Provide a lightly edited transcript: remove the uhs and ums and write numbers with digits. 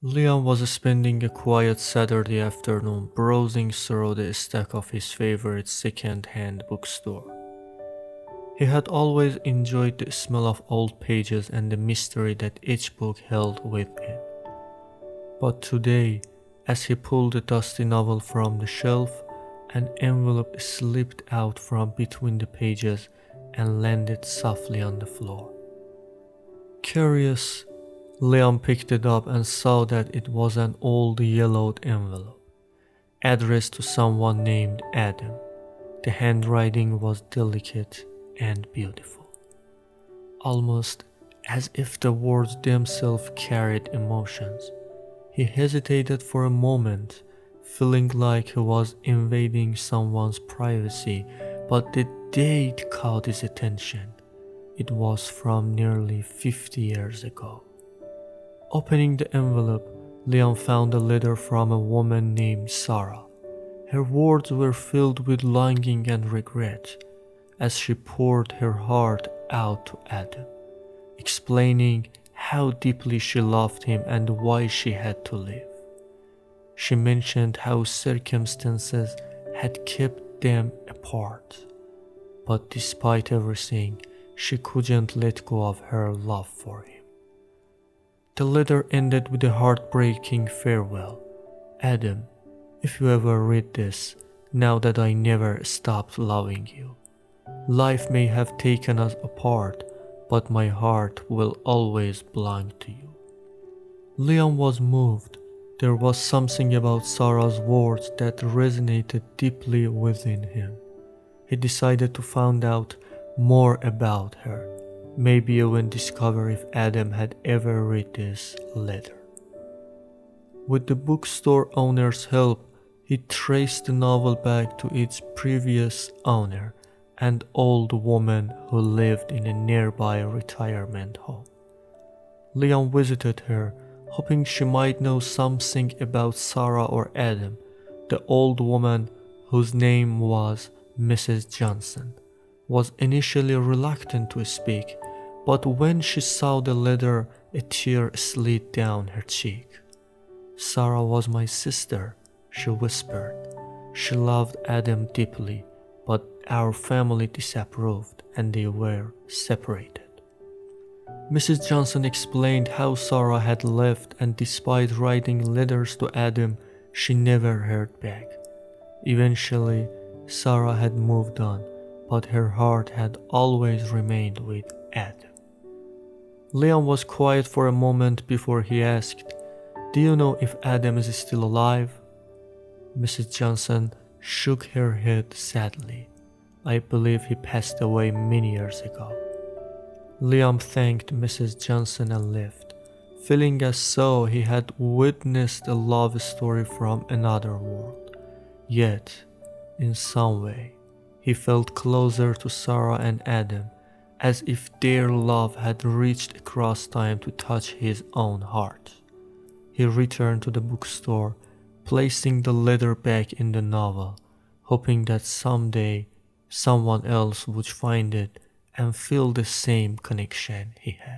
Liam was spending a quiet Saturday afternoon browsing through the stack of his favorite second-hand bookstore. He had always enjoyed the smell of old pages and the mystery that each book held within. But today, as he pulled the dusty novel from the shelf, an envelope slipped out from between the pages and landed softly on the floor. Curious, Liam picked it up and saw that it was an old yellowed envelope, addressed to someone named Adam. The handwriting was delicate and beautiful, almost as if the words themselves carried emotions. He hesitated for a moment, feeling like he was invading someone's privacy, but the date caught his attention. It was from nearly 50 years ago. Opening the envelope, Liam found a letter from a woman named Sarah. Her words were filled with longing and regret as she poured her heart out to Adam, explaining how deeply she loved him and why she had to leave. She mentioned how circumstances had kept them apart, but despite everything, she couldn't let go of her love for him. The letter ended with a heartbreaking farewell. Adam, if you ever read this, know that I never stopped loving you. Life may have taken us apart, but my heart will always belong to you. Liam was moved. There was something about Sarah's words that resonated deeply within him. He decided to find out more about her, maybe even discover if Adam had ever read this letter. With the bookstore owner's help, he traced the novel back to its previous owner, an old woman who lived in a nearby retirement home. Liam visited her, hoping she might know something about Sarah or Adam. The old woman, whose name was Mrs. Johnson, was initially reluctant to speak, but when she saw the letter, a tear slid down her cheek. Sarah was my sister, she whispered. She loved Adam deeply, but our family disapproved and they were separated. Mrs. Johnson explained how Sarah had left, and despite writing letters to Adam, she never heard back. Eventually, Sarah had moved on, but her heart had always remained with Adam. Liam was quiet for a moment before he asked, "Do you know if Adam is still alive?" Mrs. Johnson shook her head sadly. "I believe he passed away many years ago." Liam thanked Mrs. Johnson and left, feeling as though he had witnessed a love story from another world. Yet, in some way, he felt closer to Sarah and Adam, as if their love had reached across time to touch his own heart. He returned to the bookstore, placing the letter back in the novel, hoping that someday someone else would find it and feel the same connection he had.